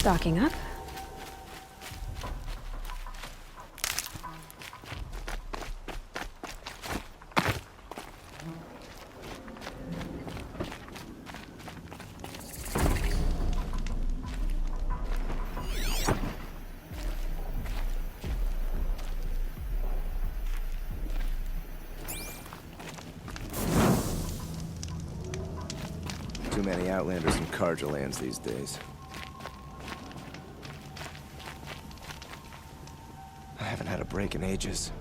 Stocking up. Too many Outlanders and Carjalans these days. I haven't had a break in ages.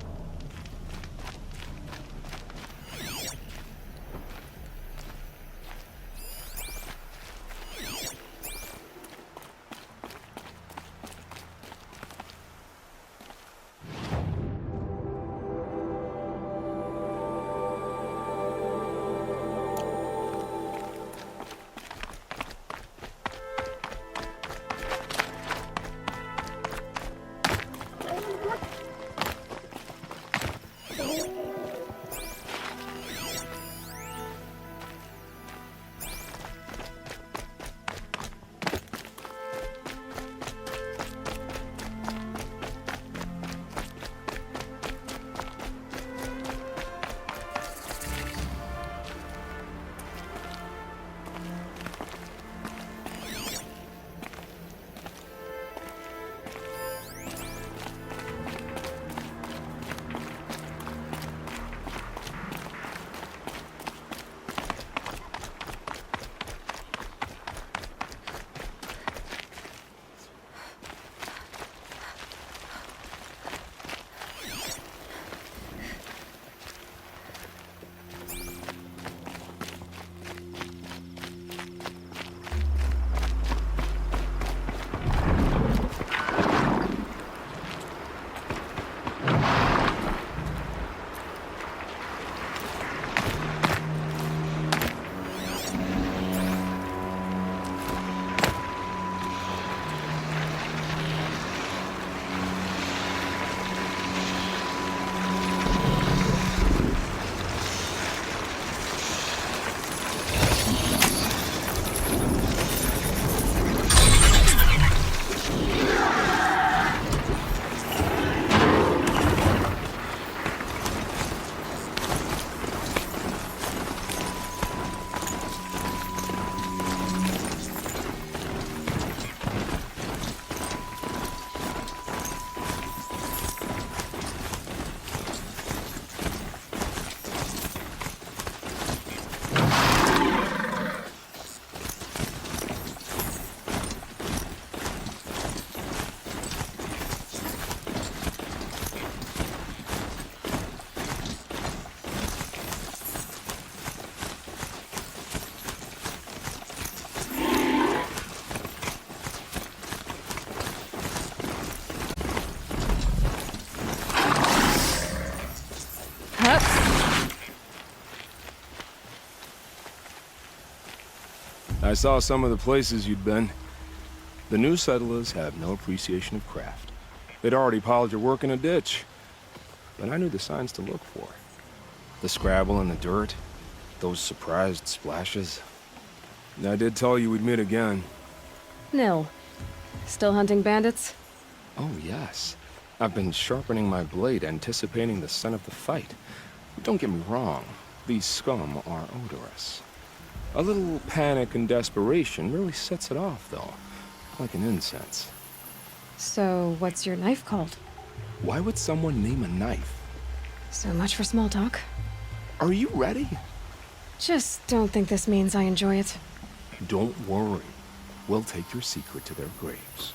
I saw some of the places you'd been. The new settlers have no appreciation of craft. They'd already piled your work in a ditch. But I knew the signs to look for. The scrabble in the dirt, those surprised splashes. I did tell you we'd meet again. Nil. Still hunting bandits? Oh, yes. I've been sharpening my blade, anticipating the scent of the fight. Don't get me wrong, these scum are odorous. A little panic and desperation really sets it off, though. Like an incense. So, what's your knife called? Why would someone name a knife? So much for small talk. Are you ready? Just don't think this means I enjoy it. Don't worry. We'll take your secret to their graves.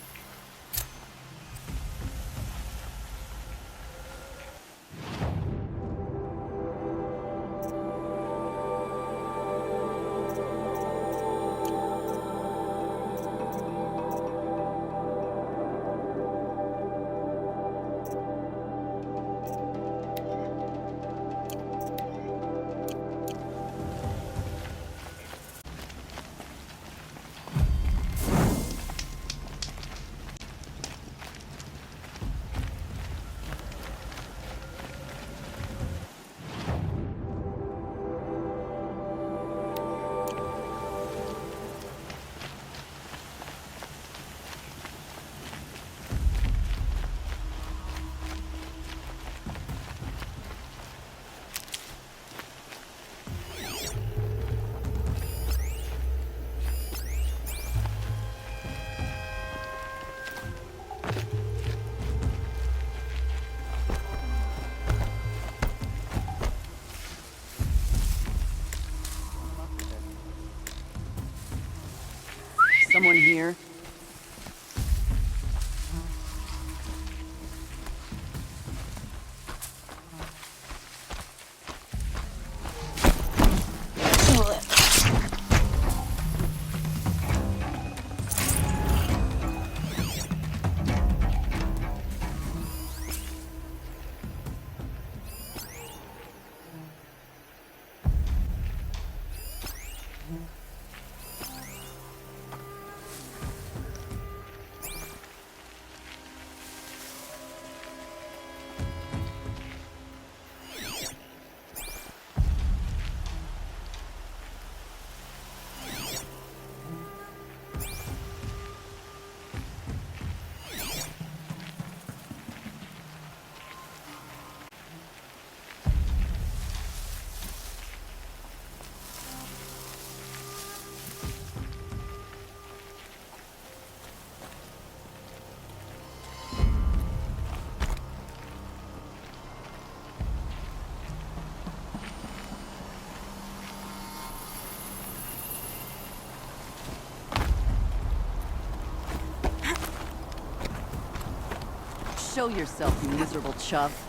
Show yourself, you miserable chuff.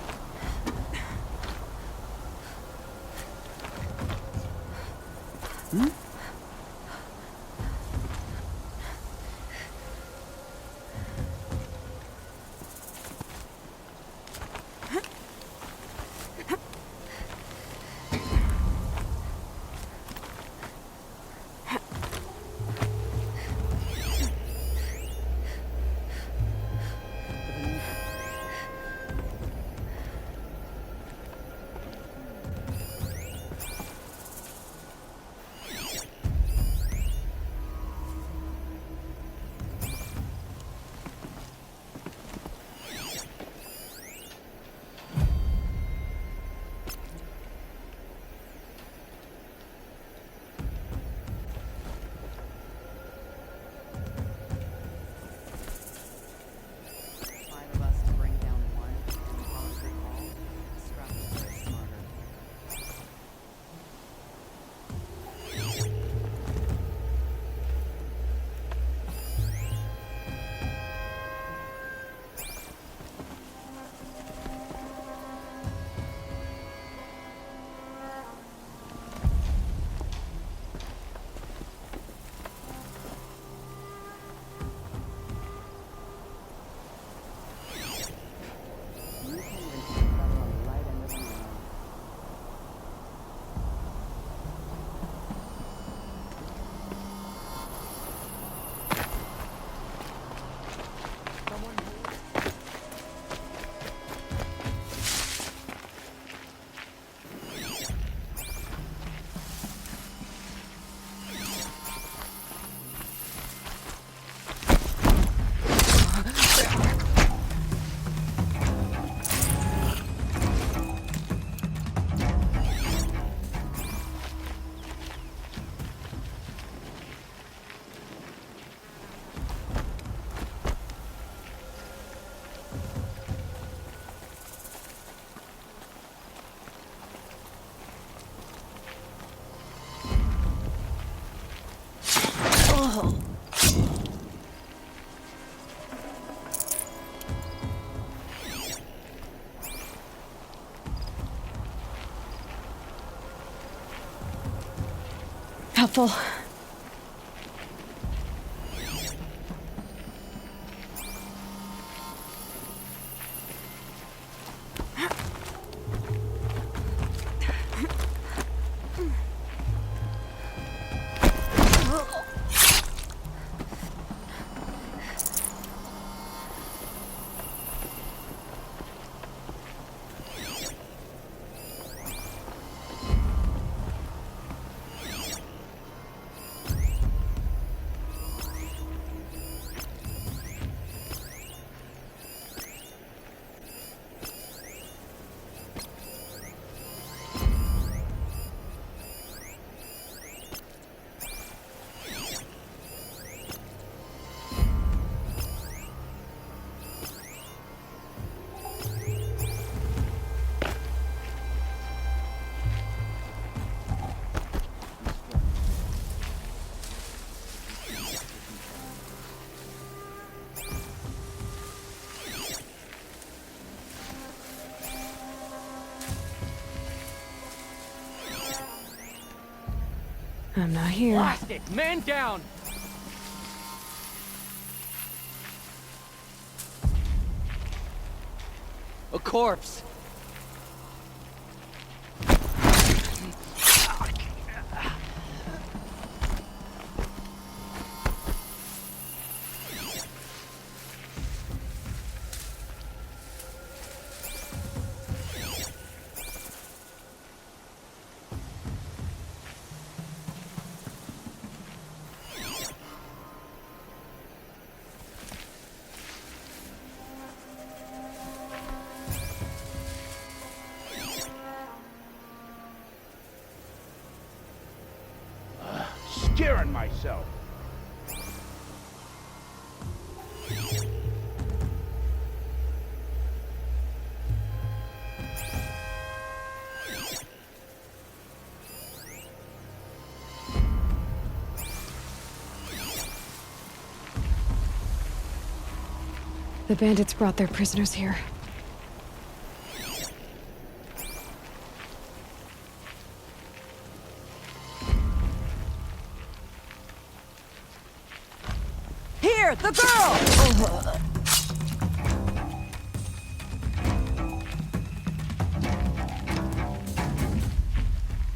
Helpful. I'm not here. Blast it! Man down! A corpse! Scaring myself. The bandits brought their prisoners here. Here, the girl!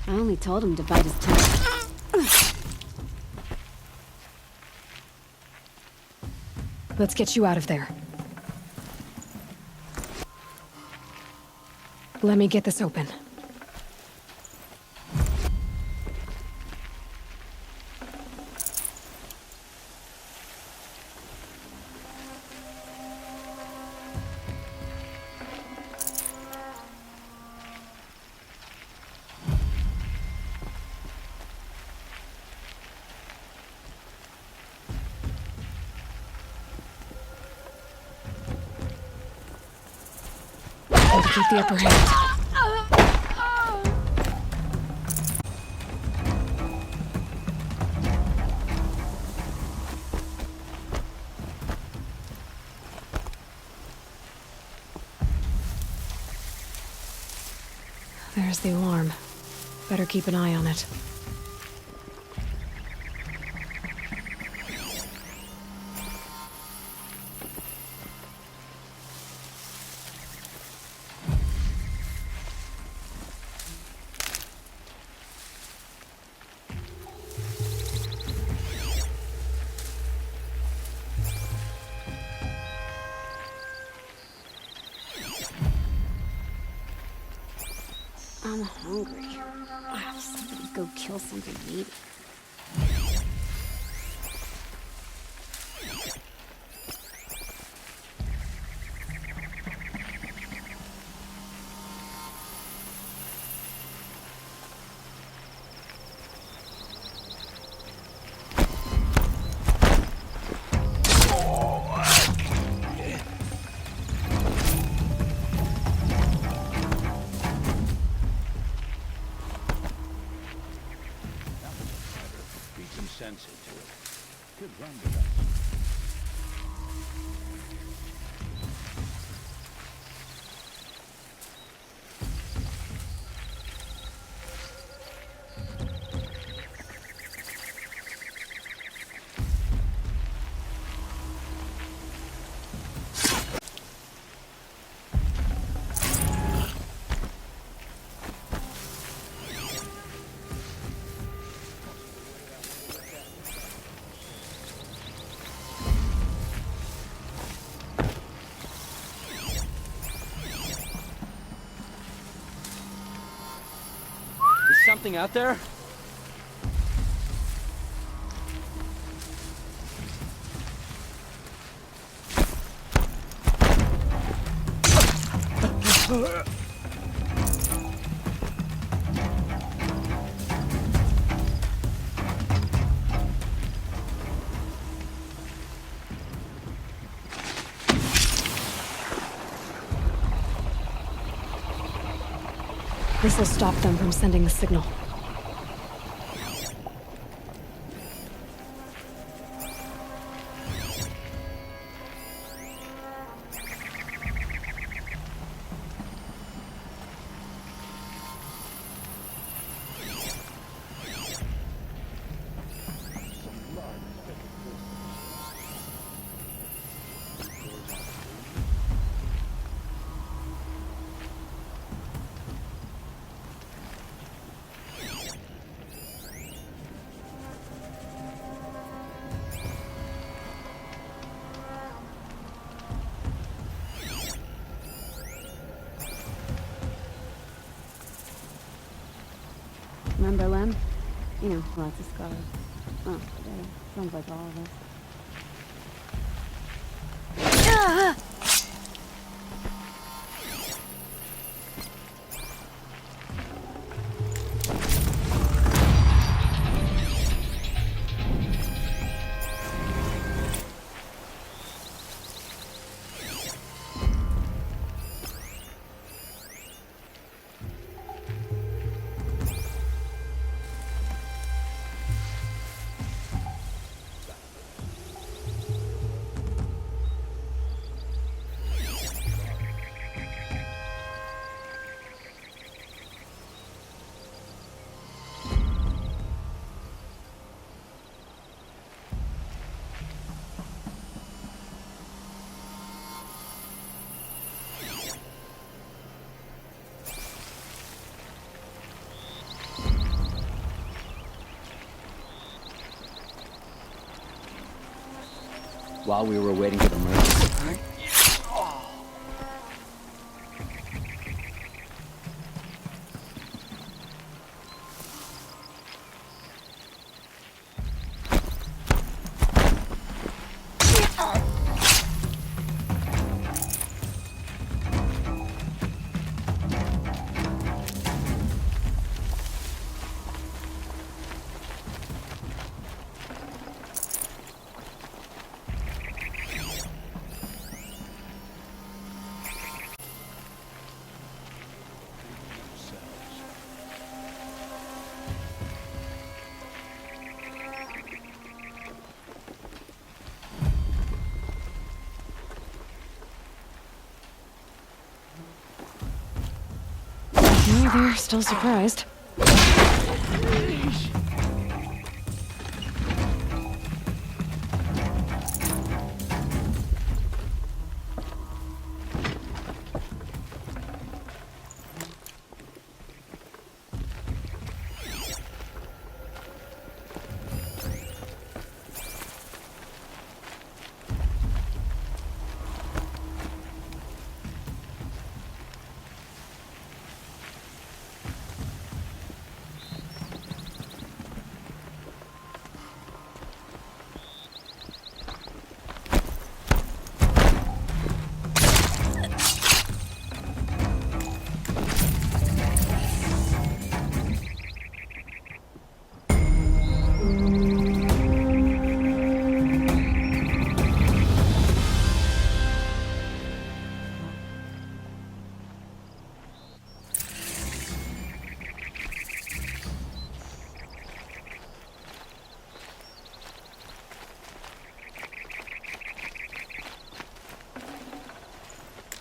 I only told him to bite his tongue. Let's get you out of there. Let me get this open. Time to keep the upper hand. There's the alarm. Better keep an eye on it. I'm hungry. Somebody go kill something to eat. Sense into it. Good run with that. Is something out there? This'll stop them from sending the signal. Remember Lem? You know, lots of scars. Oh, today. Sounds like all of us. while we were waiting for the merge. No, they're still surprised.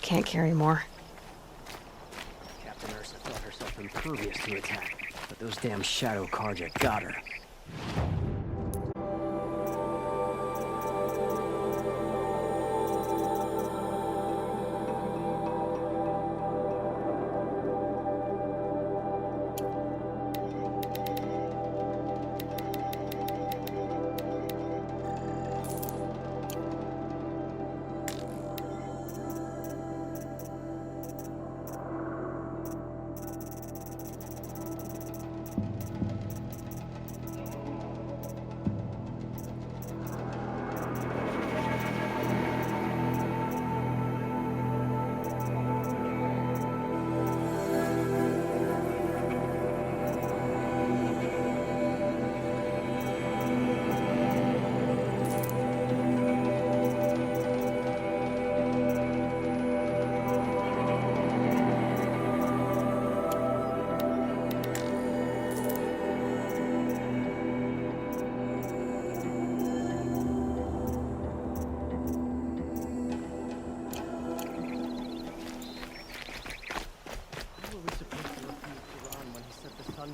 Can't carry more. Captain Ursa thought herself impervious to attack, but those damn shadow Karja got her.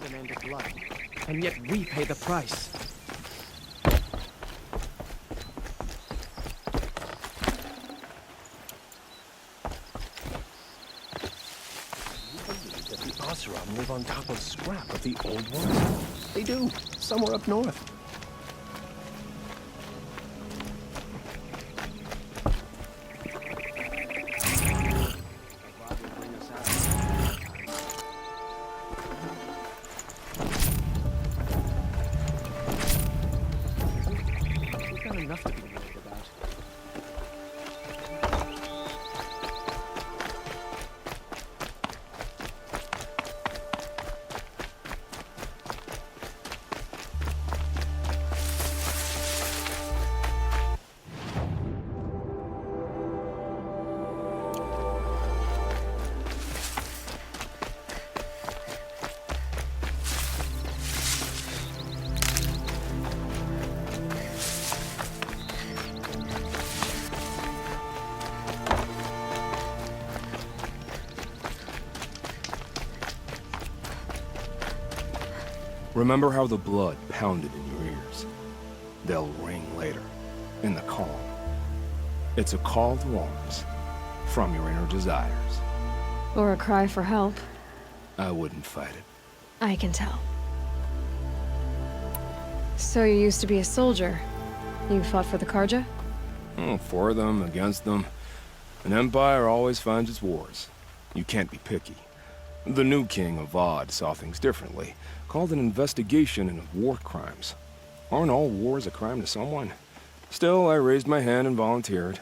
Demanded blood, and yet we pay the price. You believe that the Oseram live on top of scrap of the old ones? They do, somewhere up north. Enough to be worried about. Remember how the blood pounded in your ears? They'll ring later, in the calm. It's a call to arms, from your inner desires. Or a cry for help. I wouldn't fight it. I can tell. So you used to be a soldier? You fought for the Karja? For them, against them. An empire always finds its wars. You can't be picky. The new king of Odd saw things differently. Called an investigation into war crimes. Aren't all wars a crime to someone? Still, I raised my hand and volunteered.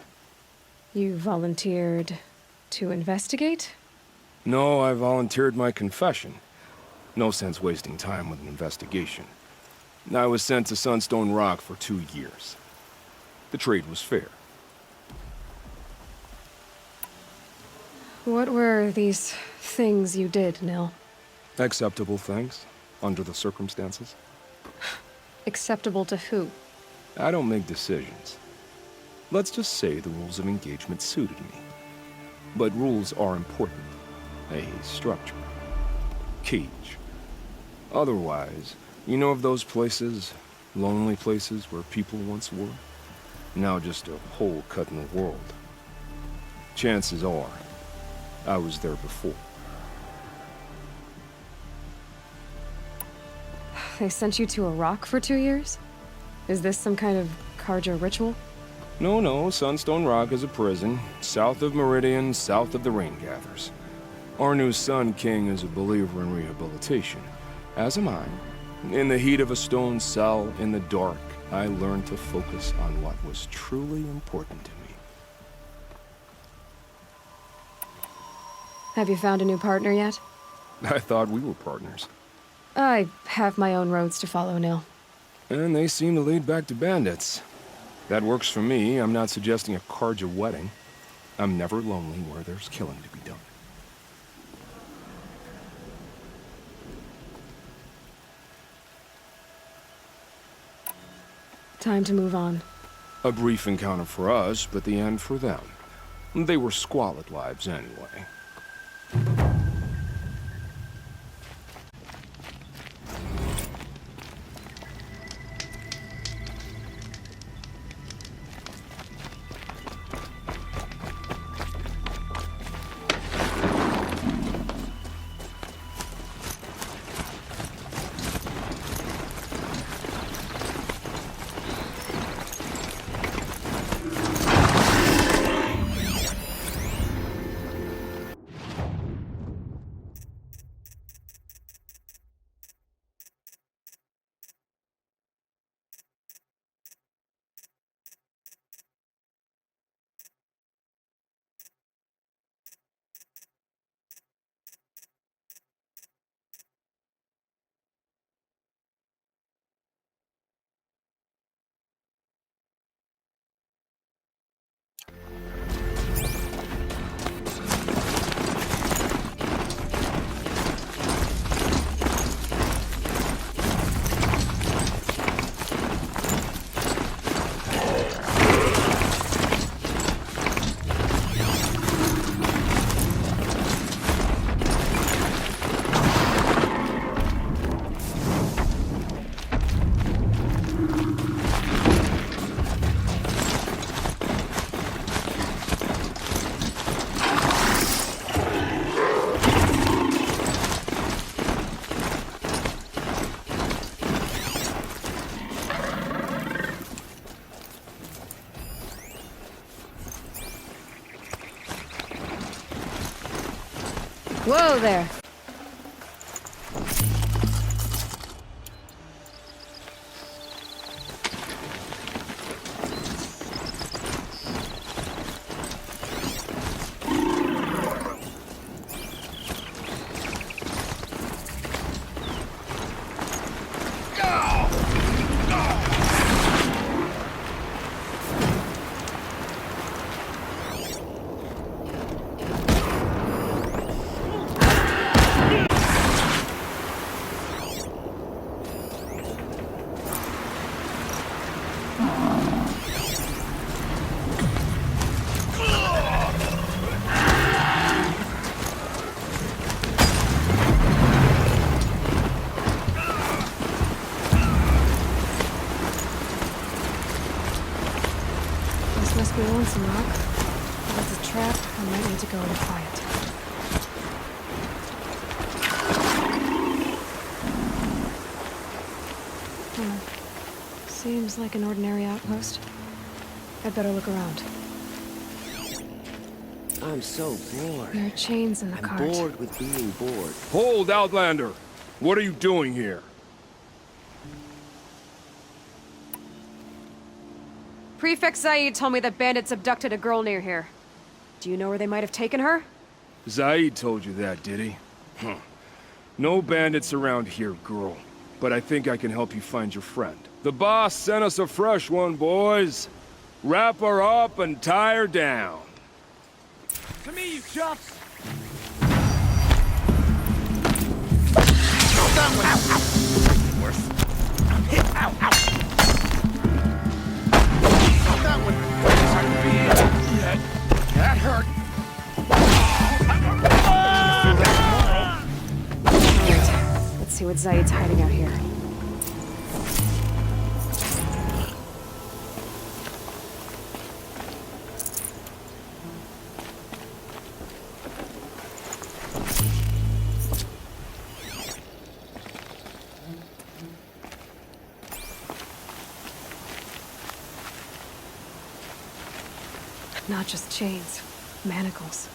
You volunteered to investigate? No, I volunteered my confession. No sense wasting time with an investigation. I was sent to Sunstone Rock for 2 years. The trade was fair. What were these things you did, Nil? Acceptable things, under the circumstances. Acceptable to who? I don't make decisions. Let's just say the rules of engagement suited me. But rules are important. A structure. Cage. Otherwise, you know of those places, lonely places where people once were? Now just a hole cut in the world. Chances are, I was there before. They sent you to a rock for 2 years? Is this some kind of Carja ritual? No, Sunstone Rock is a prison, south of Meridian, south of the Rain Gathers. Our new Sun King is a believer in rehabilitation, as am I. In the heat of a stone cell, in the dark, I learned to focus on what was truly important to me. Have you found a new partner yet? I thought we were partners. I have my own roads to follow, Nil. And they seem to lead back to bandits. That works for me. I'm not suggesting a Carja wedding. I'm never lonely where there's killing to be done. Time to move on. A brief encounter for us, but the end for them. They were squalid lives anyway. Whoa there! Must be lonesome, Rock. If it's a trap, I might need to go and try it. Seems like an ordinary outpost. I'd better look around. I'm so bored. There are chains in the I'm cart. bored with being bored. Hold, Outlander! What are you doing here? Prefect Zaid told me that bandits abducted a girl near here. Do you know where they might have taken her? Zaid told you that, did he? Huh. No bandits around here, girl. But I think I can help you find your friend. The boss sent us a fresh one, boys. Wrap her up and tie her down. To me, you chuffs! That hurt. Alright, let's see what Zaid's hiding out here. Not just chains, manacles.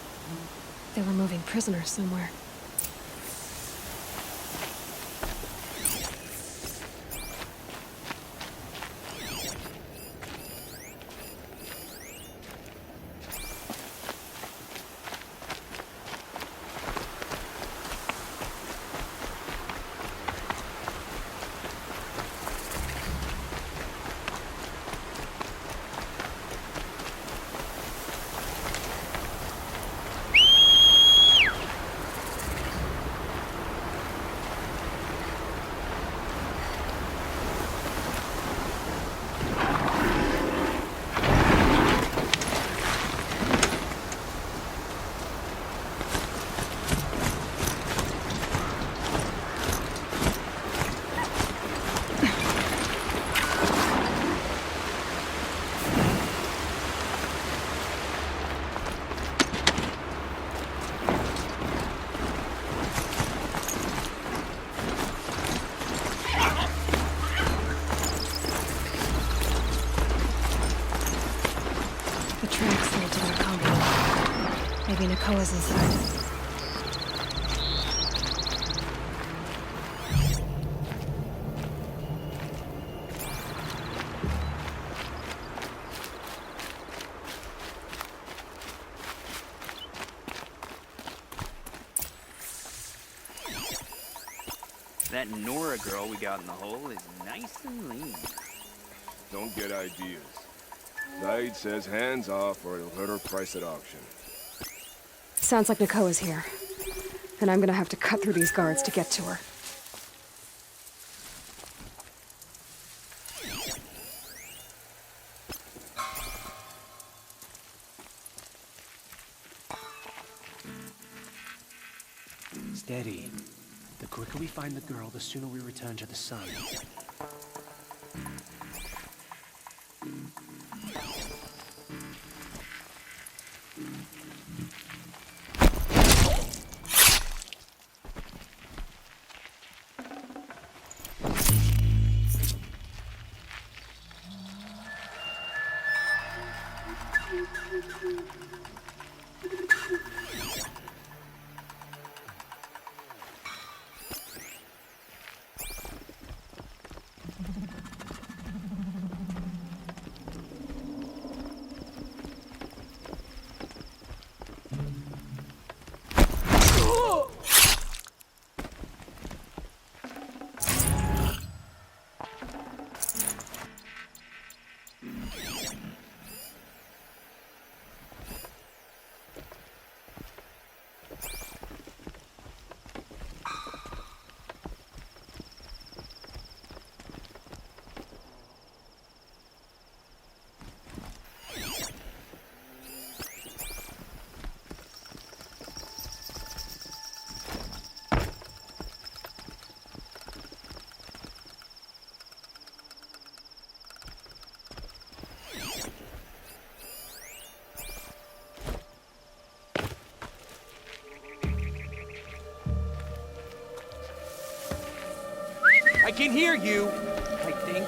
They were moving prisoners somewhere. The tracks lead to their compound. Maybe Nakoa's inside. That Nora girl we got in the hole is nice and lean. Don't get ideas. Zaid says hands off or he'll hurt her price at auction. Sounds like Nakoa's here. And I'm gonna have to cut through these guards to get to her. Steady. The quicker we find the girl, the sooner we return to the sun. I can hear you, I think.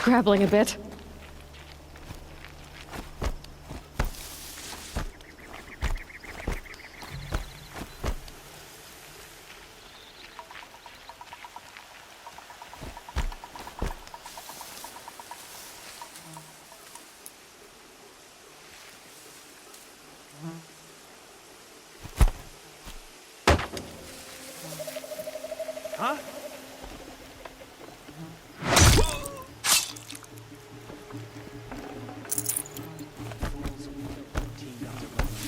scrabbling a bit. Huh?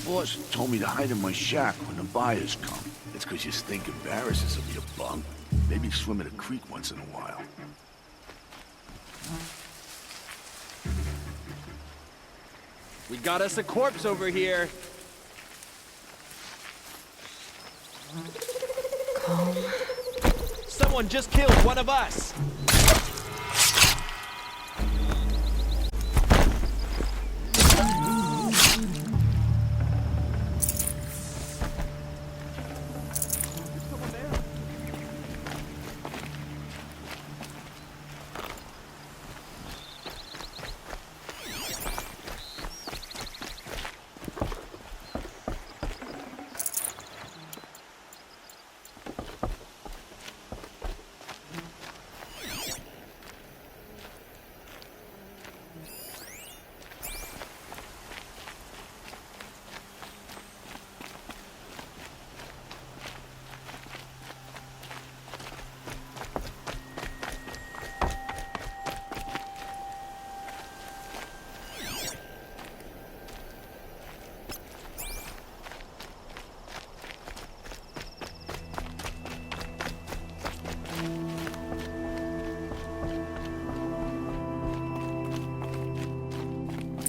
Boss told me to hide in my shack when the buyers come. It's 'cause you stink embarrasses of your bunk. Maybe swim in a creek once in a while. We got us a corpse over here. Calm. Someone just killed one of us.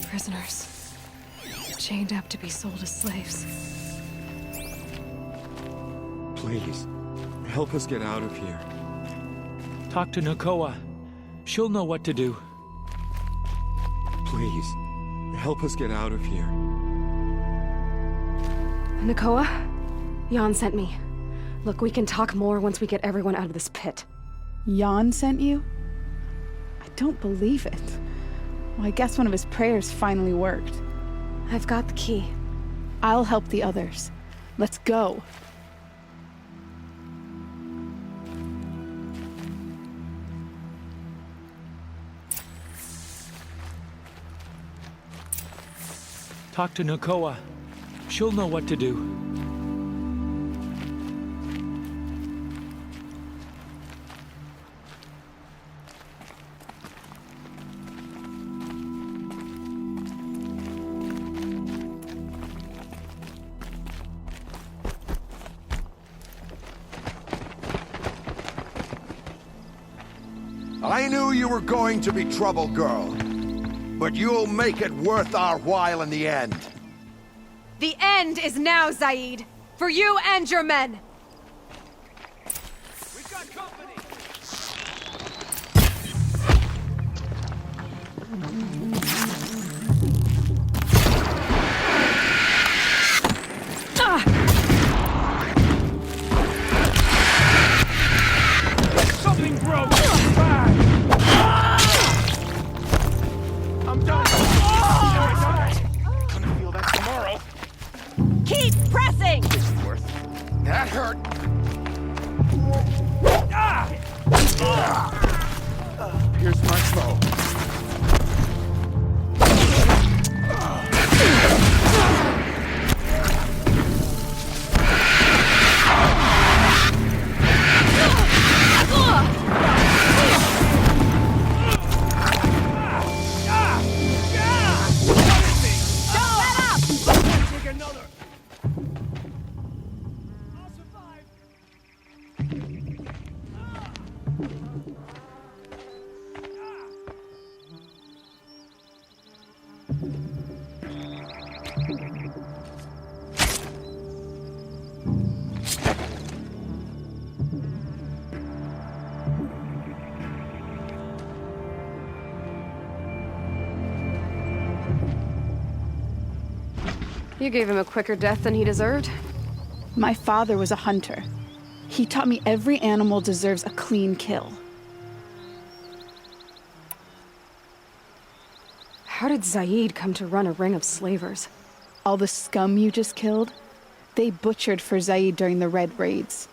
Prisoners. Chained up to be sold as slaves. Please, help us get out of here. Talk to Nakoa. She'll know what to do. Please, help us get out of here. Nakoa? Jan sent me. Look, we can talk more once we get everyone out of this pit. Jan sent you? I don't believe it. Well, I guess one of his prayers finally worked. I've got the key. I'll help the others. Let's go. Talk to Nakoa. She'll know what to do. I knew you were going to be trouble, girl. But you'll make it worth our while in the end. The end is now, Zaid. For you and your men. We've got company. Something broke! I'm done. Gonna feel that tomorrow. Keep pressing! That hurt. Here's my foe. You gave him a quicker death than he deserved. My father was a hunter. He taught me every animal deserves a clean kill. How did Zaid come to run a ring of slavers? All the scum you just killed, they butchered for Zaid during the Red Raids.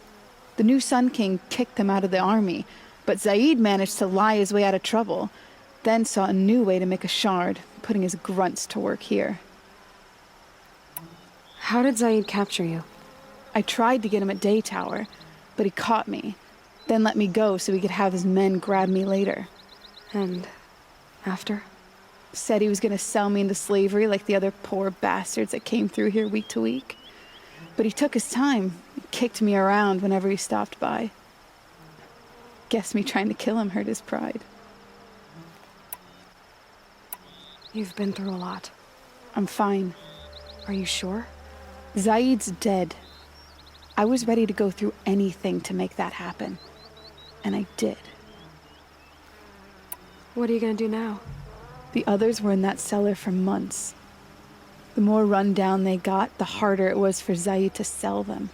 The new Sun King kicked them out of the army, but Zaid managed to lie his way out of trouble, then saw a new way to make a shard, putting his grunts to work here. How did Zaid capture you? I tried to get him at Day Tower, but he caught me, then let me go so he could have his men grab me later. And after? Said he was gonna sell me into slavery like the other poor bastards that came through here week to week. But he took his time, kicked me around whenever he stopped by. Guess me trying to kill him hurt his pride. You've been through a lot. I'm fine. Are you sure? Zaid's dead. I was ready to go through anything to make that happen. And I did. What are you gonna do now? The others were in that cellar for months. The more run down they got, the harder it was for Zaid to sell them.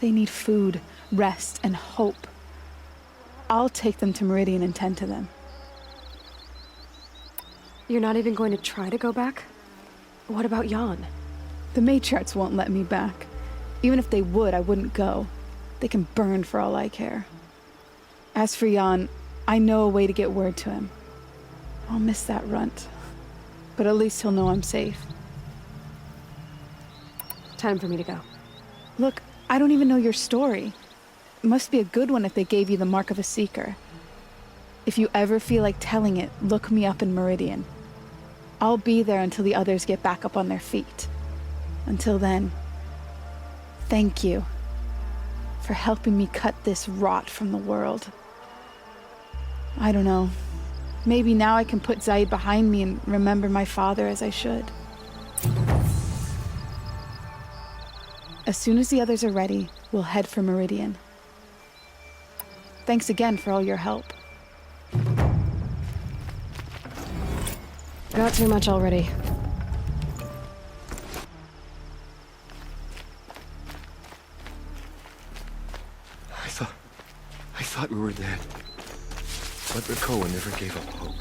They need food, rest, and hope. I'll take them to Meridian and tend to them. You're not even going to try to go back? What about Jan? The matriarchs won't let me back. Even if they would, I wouldn't go. They can burn for all I care. As for Jan, I know a way to get word to him. I'll miss that runt. But at least he'll know I'm safe. Time for me to go. Look, I don't even know your story. It must be a good one if they gave you the mark of a seeker. If you ever feel like telling it, look me up in Meridian. I'll be there until the others get back up on their feet. Until then, thank you for helping me cut this rot from the world. I don't know. Maybe now I can put Zaid behind me and remember my father as I should. As soon as the others are ready, we'll head for Meridian. Thanks again for all your help. Got too much already. I thought we were dead. But Nakoa never gave up hope.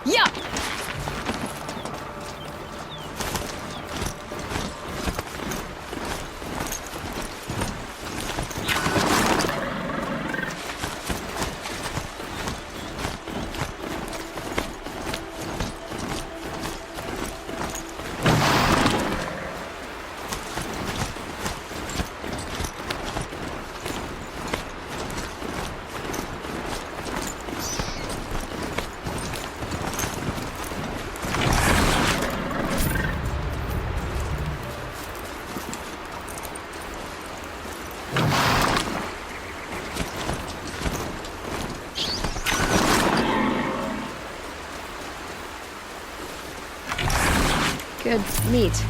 Yeah! Good meat.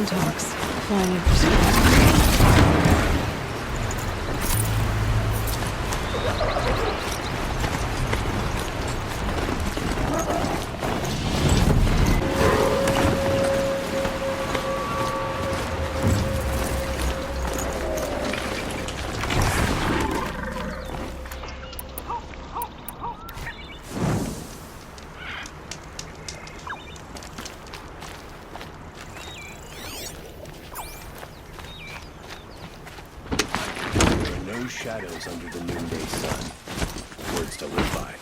Talks. Flying in for speed. shadows under the noonday sun. Words to live by.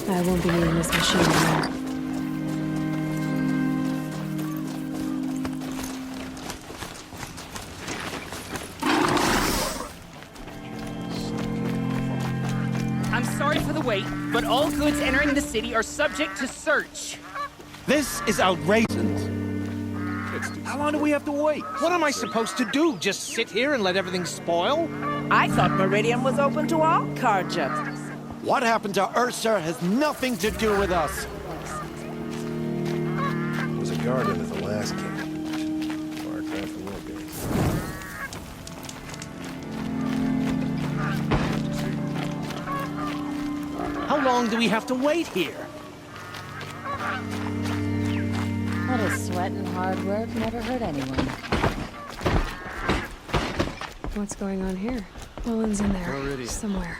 I won't be needing this machine anymore. I'm sorry for the wait, but all goods entering the city are subject to search. This is outrageous. How long do we have to wait? What am I supposed to do? Just sit here and let everything spoil? I thought Meridian was open to all carjacks. What happened to Ursa has nothing to do with us. There was a guard in at the last camp. Far cry from your base. How long do we have to wait here? All this sweat and hard work never hurt anyone. What's going on here? Olin's in there, somewhere.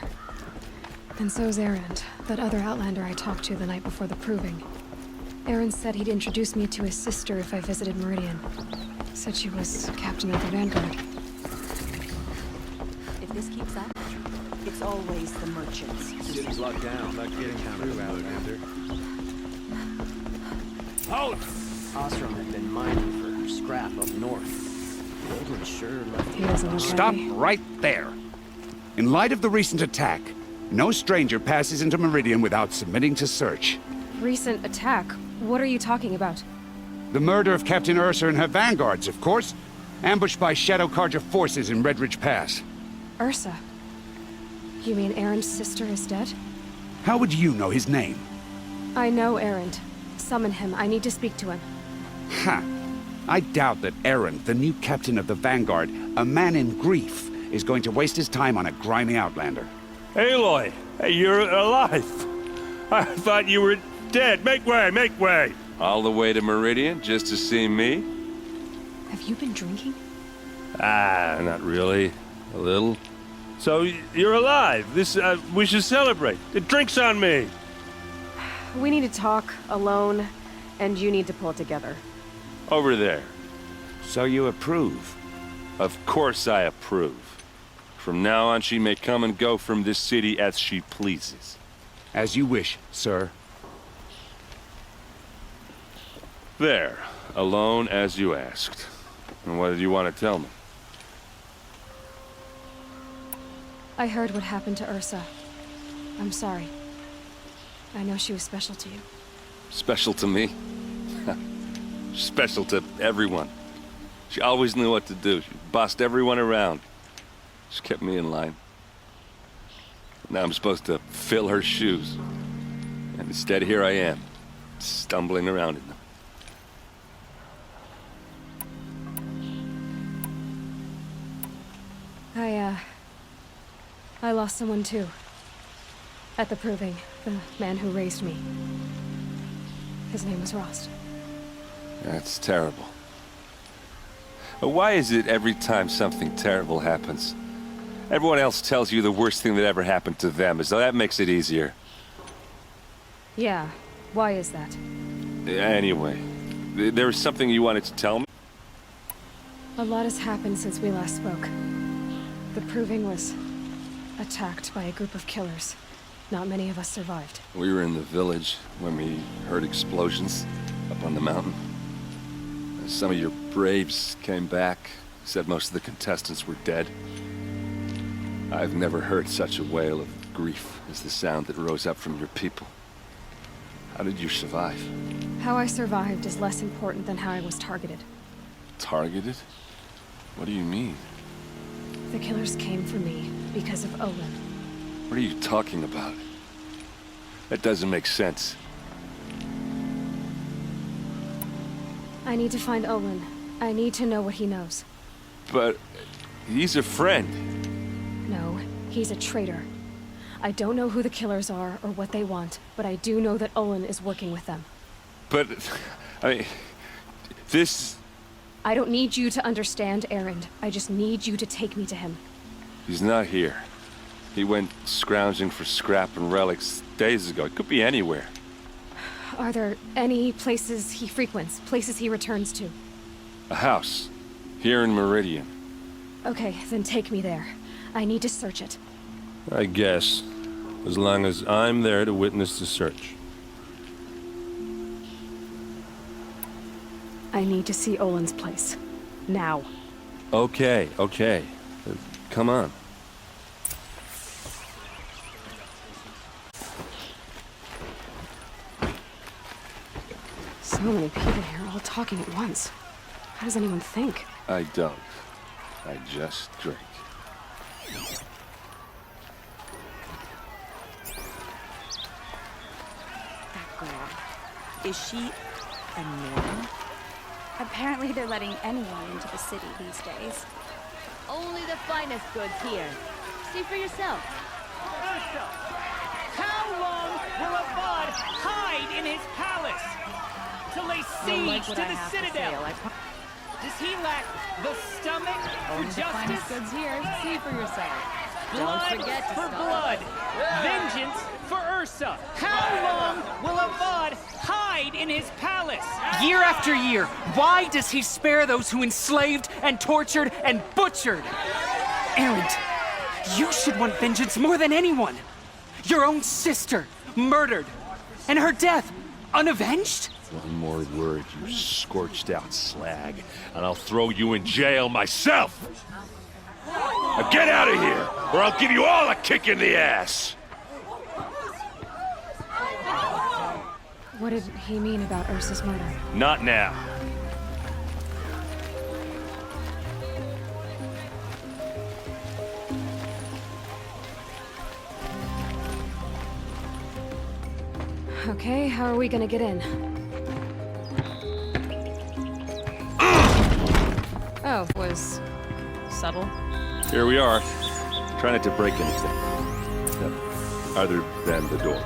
And so's Erend, that other Outlander I talked to the night before the proving. Erend said he'd introduce me to his sister if I visited Meridian. Said she was captain of the Vanguard. If this keeps up, it's always the merchants. City's locked down. Not getting through, Outlander. Halt! Osram had been mining for scrap up north. The old one sure left. He doesn't look Stop happy. right there. In light of the recent attack, no stranger passes into Meridian without submitting to search. Recent attack? What are you talking about? The murder of Captain Ursa and her vanguards, of course. Ambushed by Shadow Carja forces in Redridge Pass. Ursa? You mean Erend's sister is dead? How would you know his name? I know Erend. Summon him. I need to speak to him. Ha! I doubt that Erend, the new captain of the Vanguard, a man in grief, is going to waste his time on a grimy Outlander. Aloy, hey, you're alive. I thought you were dead. Make way, make way. All the way to Meridian just to see me? Have you been drinking? Ah, not really. A little. So, you're alive. We should celebrate. The drink's on me. We need to talk, alone, and you need to pull it together. Over there. So you approve? Of course I approve. From now on, she may come and go from this city as she pleases. As you wish, sir. There. Alone as you asked. And what did you want to tell me? I heard what happened to Ursa. I'm sorry. I know she was special to you. Special to me? Special to everyone. She always knew what to do. She bossed everyone around. She kept me in line. Now I'm supposed to fill her shoes. And instead, here I am, stumbling around in them. I lost someone too. At the proving, the man who raised me. His name was Rost. That's terrible. But why is it every time something terrible happens, everyone else tells you the worst thing that ever happened to them, as though that makes it easier? Yeah, why is that? Anyway, there was something you wanted to tell me? A lot has happened since we last spoke. The proving was attacked by a group of killers. Not many of us survived. We were in the village when we heard explosions up on the mountain. Some of your braves came back, said most of the contestants were dead. I've never heard such a wail of grief as the sound that rose up from your people. How did you survive? How I survived is less important than how I was targeted. Targeted? What do you mean? The killers came for me because of Olin. What are you talking about? That doesn't make sense. I need to find Olin. I need to know what he knows. But he's a friend. No, he's a traitor. I don't know who the killers are or what they want, but I do know that Olin is working with them. But, I mean, this... I don't need you to understand, Erend. I just need you to take me to him. He's not here. He went scrounging for scrap and relics days ago. It could be anywhere. Are there any places he frequents, places he returns to? A house. Here in Meridian. Okay, then take me there. I need to search it. I guess. As long as I'm there to witness the search. I need to see Olin's place. Now. Okay, okay. Come on. So many people here, all talking at once. How does anyone think? I don't. I just drink. That girl. Is she a Norn? Apparently they're letting anyone into the city these days. Only the finest goods here. See for yourself. Ursa, how long will Avad hide in his palace? To lay siege to the Citadel? Does he lack the stomach for justice? Goods here. See for yourself. Blood Don't forget to for stop. blood. Vengeance for Ursa. How long will Avad hide in his palace? Year after year, why does he spare those who enslaved and tortured and butchered? Erend, you should want vengeance more than anyone. Your own sister, murdered, and her death, unavenged? One more word, you scorched out slag, and I'll throw you in jail myself! Now get out of here, or I'll give you all a kick in the ass! What did he mean about Ursa's murder? Not now. Okay, how are we gonna get in? Oh, was subtle. Here we are. Try not to break anything. Other than the door.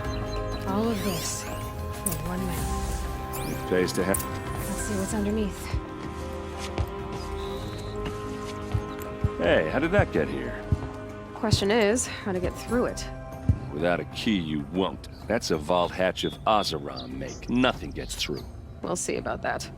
All of this for one man. It pays to have. Let's see what's underneath. Hey, how did that get here? Question is, how to get through it. Without a key, you won't. That's a vault hatch of Oseram make. Nothing gets through. We'll see about that.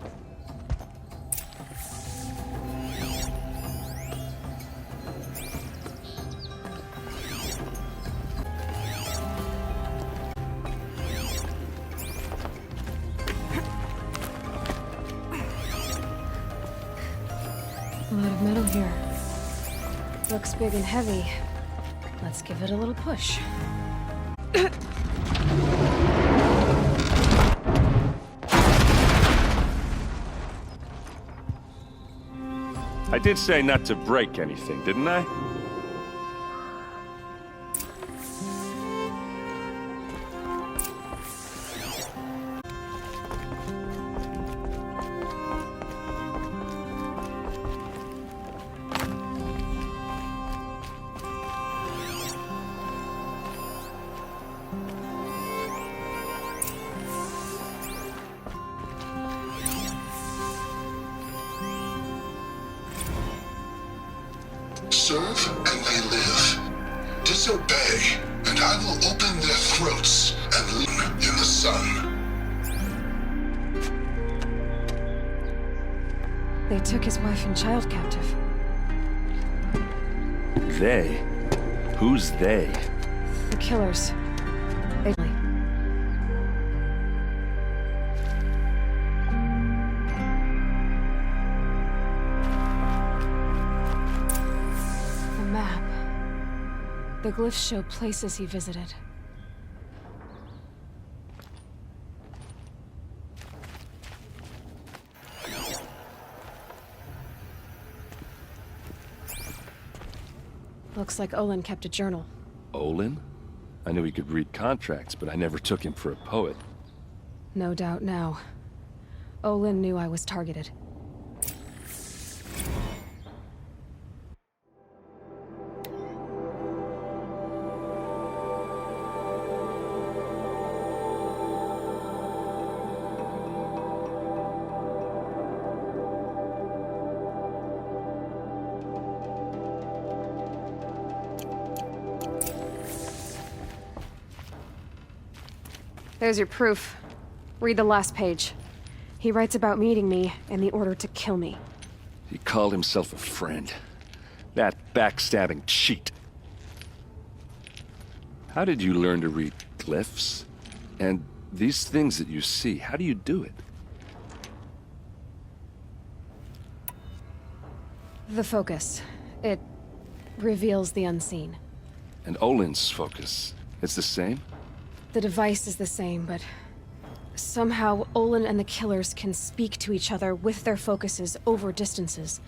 A lot of metal here. Looks big and heavy. Let's give it a little push. I did say not to break anything, didn't I? Serve and they live. Disobey, and I will open their throats and leave them in the sun. They took his wife and child captive. They? Who's they? The killers. They... A map. The glyphs show places he visited. Looks like Olin kept a journal. Olin? I knew he could read contracts, but I never took him for a poet. No doubt now. Olin knew I was targeted. There's your proof. Read the last page. He writes about meeting me and the order to kill me. He called himself a friend. That backstabbing cheat. How did you learn to read glyphs? And these things that you see, how do you do it? The focus. It reveals the unseen. And Olin's focus, it's the same? The device is the same, but somehow Olin and the killers can speak to each other with their focuses over distances,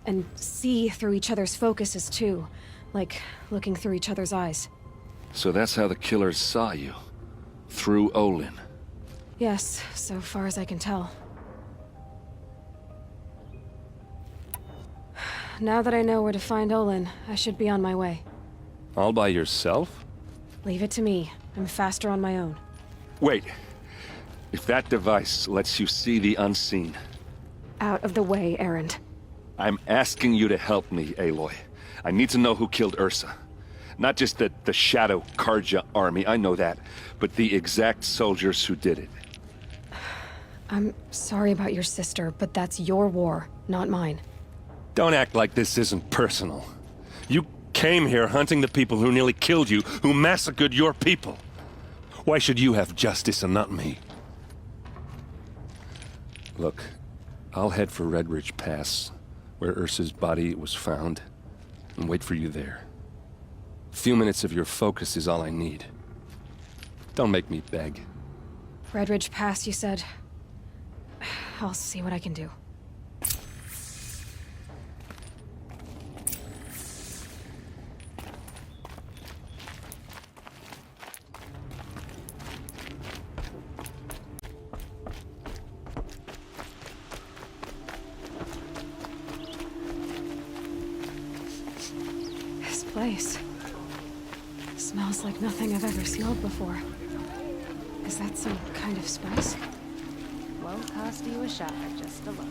and see through each other's focuses too, like looking through each other's eyes. So that's how the killers saw you? Through Olin? Yes, so far as I can tell. Now that I know where to find Olin, I should be on my way. All by yourself? Leave it to me. I'm faster on my own. Wait. If that device lets you see the unseen... Out of the way, Erend. I'm asking you to help me, Aloy. I need to know who killed Ursa. Not just the Shadow Karja army, I know that, but the exact soldiers who did it. I'm sorry about your sister, but that's your war, not mine. Don't act like this isn't personal. You came here hunting the people who nearly killed you, who massacred your people. Why should you have justice and not me? Look, I'll head for Red Ridge Pass, where Ursa's body was found, and wait for you there. A few minutes of your focus is all I need. Don't make me beg. Red Ridge Pass, you said? I'll see what I can do. This place smells like nothing I've ever smelled before. Is that some kind of spice? Won't cost you a shot just to look.